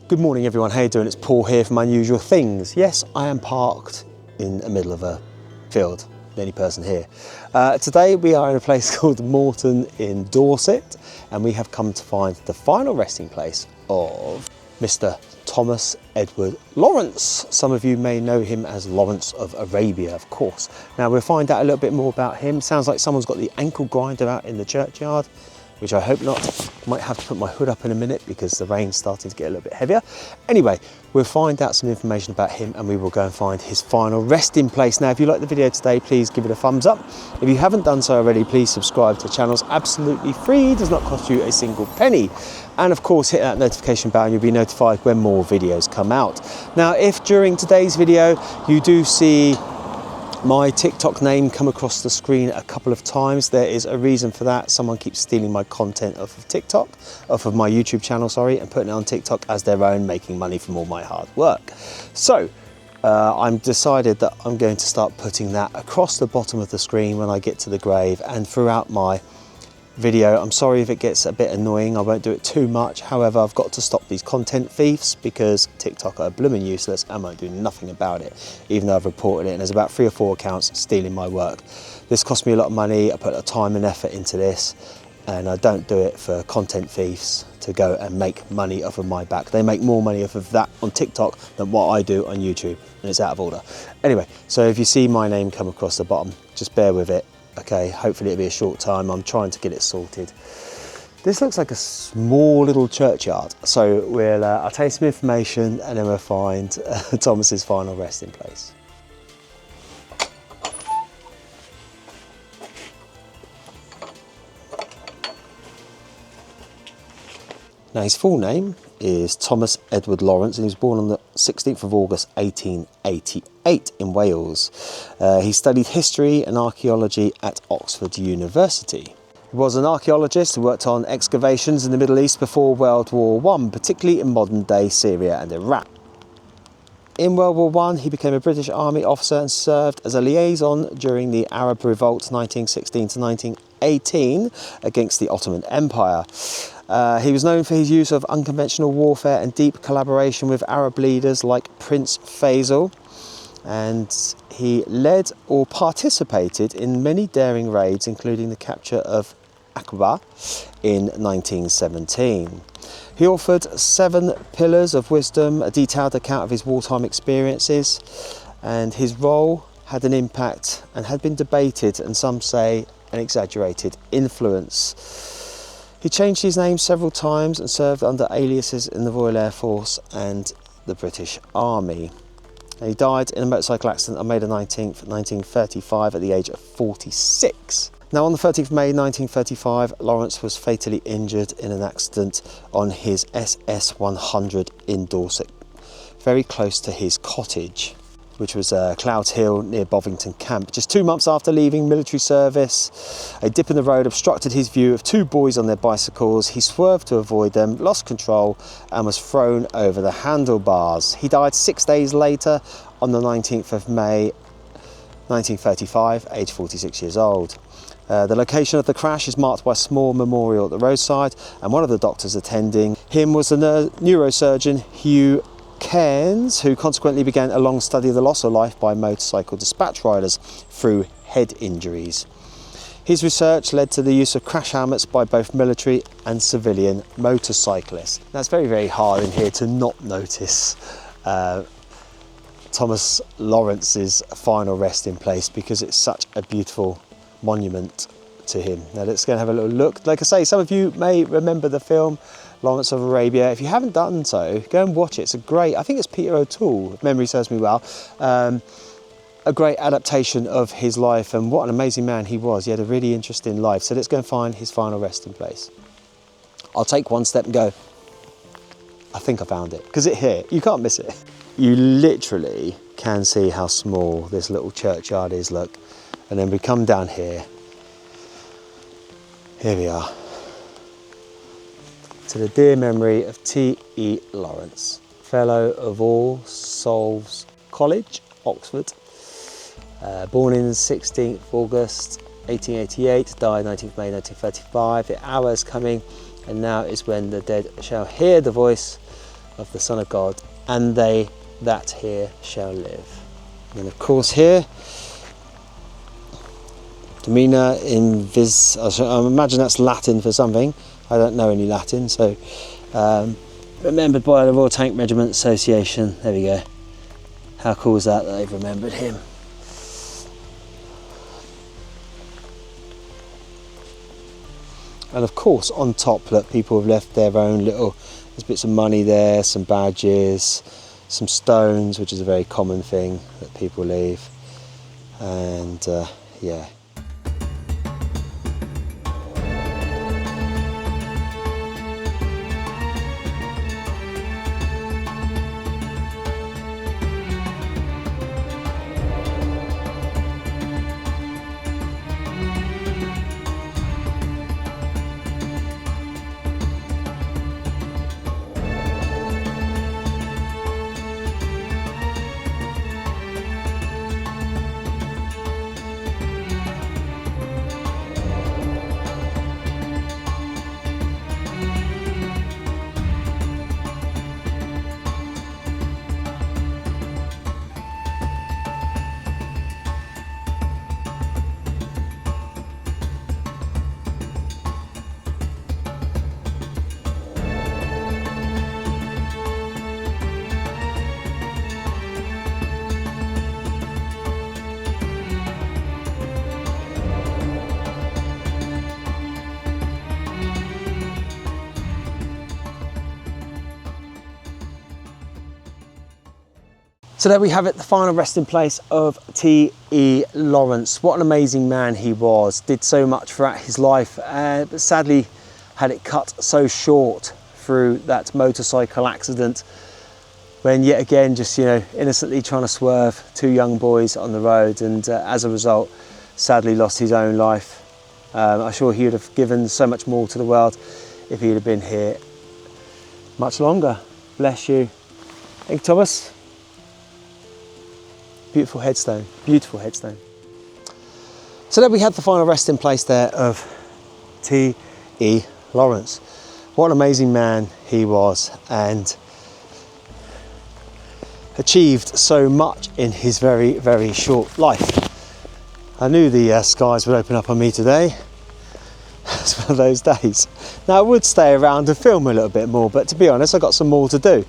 Good morning everyone, how you doing? It's Paul here from Unusual Things. Yes, I am parked in the middle of a field, the only person here. Today we are in a place called Morton in Dorset, and we have come to find the final resting place of Mr. Thomas Edward Lawrence. Some of you may know him as Lawrence of Arabia, of course. Now we'll find out a little bit more about him. Sounds like someone's got the ankle grinder out in the churchyard, which I hope not. Might have to put my hood up in a minute because the rain's starting to get a little bit heavier. Anyway, we'll find out some information about him and we will go and find his final resting place. Now, if you like the video today, please give it a thumbs up. If you haven't done so already, please subscribe to the channel. It's absolutely free, does not cost you a single penny. And of course, hit that notification bell and you'll be notified when more videos come out. Now, if during today's video you do see my TikTok name come across the screen a couple of times, there is a reason for that. Someone keeps stealing my content off of TikTok, off of my YouTube channel, sorry, and putting it on TikTok as their own, making money from all my hard work. So I'm decided that I'm going to start putting that across the bottom of the screen when I get to the grave and throughout my video. I'm sorry if it gets a bit annoying, I won't do it too much. However, I've got to stop these content thieves because TikTok are blooming useless and won't do nothing about it, even though I've reported it and there's about 3 or 4 accounts stealing my work. This cost me a lot of money, I put a lot of time and effort into this, and I don't do it for content thieves to go and make money off of my back. They make more money off of that on TikTok than what I do on YouTube, and it's out of order. Anyway, so if you see my name come across the bottom, just bear with it. Okay, hopefully it'll be a short time. I'm trying to get it sorted. This looks like a small little churchyard. So I'll tell you some information and then we'll find Thomas's final resting place. Now his full name is Thomas Edward Lawrence and he was born on the 16th of August 1888 in Wales. He studied history and archaeology at Oxford University. He was an archaeologist who worked on excavations in the Middle East before World War I, particularly in modern day Syria and Iraq. In World War I, he became a British Army officer and served as a liaison during the Arab Revolt 1916 to 1918 against the Ottoman Empire. He was known for his use of unconventional warfare and deep collaboration with Arab leaders like Prince Faisal, and he led or participated in many daring raids, including the capture of Aqaba in 1917. He authored 7 Pillars of Wisdom, a detailed account of his wartime experiences, and his role had an impact and had been debated, and some say an exaggerated influence. He changed his name several times and served under aliases in the Royal Air Force and the British Army. He died in a motorcycle accident on May the 19th, 1935 at the age of 46. Now on the 13th of May 1935, Lawrence was fatally injured in an accident on his SS100 in Dorset, very close to his cottage, which was Clouds Hill near Bovington Camp. Just 2 months after leaving military service, a dip in the road obstructed his view of 2 boys on their bicycles. He swerved to avoid them, lost control and was thrown over the handlebars. He died 6 days later on the 19th of May 1935, aged 46 years old. The location of the crash is marked by a small memorial at the roadside, and one of the doctors attending him was the neurosurgeon Hugh Cairns, who consequently began a long study of the loss of life by motorcycle dispatch riders through head injuries. His research led to the use of crash helmets by both military and civilian motorcyclists. Now it's very, very hard in here to not notice Thomas Lawrence's final resting place because it's such a beautiful monument to him. Now let's go and have a little look. Like I say, some of you may remember the film Lawrence of Arabia. If you haven't done so, go and watch it. It's a great, I think it's Peter O'Toole, if memory serves me well, a great adaptation of his life, and what an amazing man he was. He had a really interesting life. So let's go and find his final resting place. I'll take one step and go, I think I found it, because it's here, you can't miss it. You literally can see how small this little churchyard is, look. And then we come down here, here we are, to the dear memory of T.E. Lawrence, Fellow of All Souls College, Oxford, born in 16th August 1888, died 19th May 1935. The hour is coming, and now is when the dead shall hear the voice of the Son of God, and they that here shall live. And of course here, Domina Invis, I imagine that's Latin for something. I don't know any Latin, so remembered by the Royal Tank Regiment Association. There we go. How cool is that they've remembered him? And of course on top, look, people have left their own little, there's bits of money there, some badges, some stones, which is a very common thing that people leave. And yeah. So there we have it, the final resting place of T.E. Lawrence. What an amazing man he was. Did so much throughout his life, but sadly had it cut so short through that motorcycle accident when yet again just, you know, innocently trying to swerve two young boys on the road, and as a result sadly lost his own life. I'm sure he would have given so much more to the world if he'd have been here much longer. Bless you. Thank you, Thomas. Beautiful headstone, beautiful headstone. So there we had the final resting place there of T.E. Lawrence. What an amazing man he was, and achieved so much in his very, very short life. I knew the skies would open up on me today. It's one of those days. Now I would stay around and film a little bit more, but to be honest, I've got some more to do.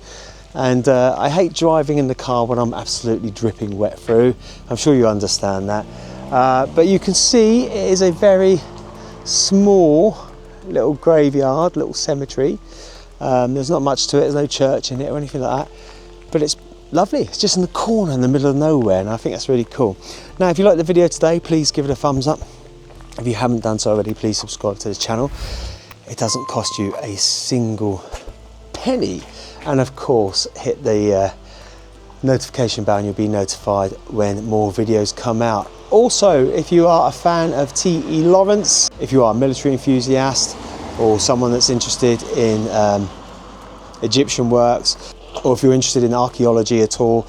And I hate driving in the car when I'm absolutely dripping wet through. I'm sure you understand that. But you can see it is a very small little graveyard, little cemetery. There's not much to it, there's no church in it or anything like that. But it's lovely, it's just in the corner in the middle of nowhere, and I think that's really cool. Now if you like the video today, please give it a thumbs up. If you haven't done so already, please subscribe to the channel. It doesn't cost you a single penny. And of course, hit the notification bell and you'll be notified when more videos come out. Also, if you are a fan of T.E. Lawrence, if you are a military enthusiast or someone that's interested in Egyptian works, or if you're interested in archaeology at all,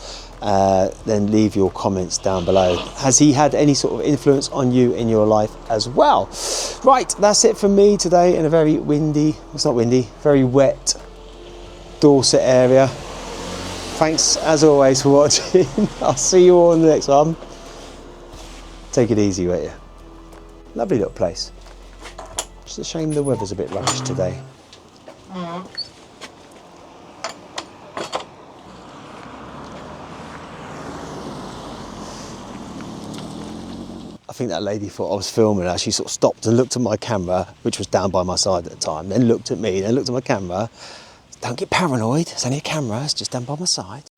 then leave your comments down below. Has he had any sort of influence on you in your life as well? Right, that's it from me today in a very windy, it's not windy, very wet Dorset area. Thanks as always for watching. I'll see you all in the next one. Take it easy, won't you? Lovely little place. Just a shame the weather's a bit rubbish today. I think that lady thought I was filming her. She sort of stopped and looked at my camera, which was down by my side at the time, then looked at me, then looked at my camera. Don't get paranoid, it's only a camera, it's just down by my side.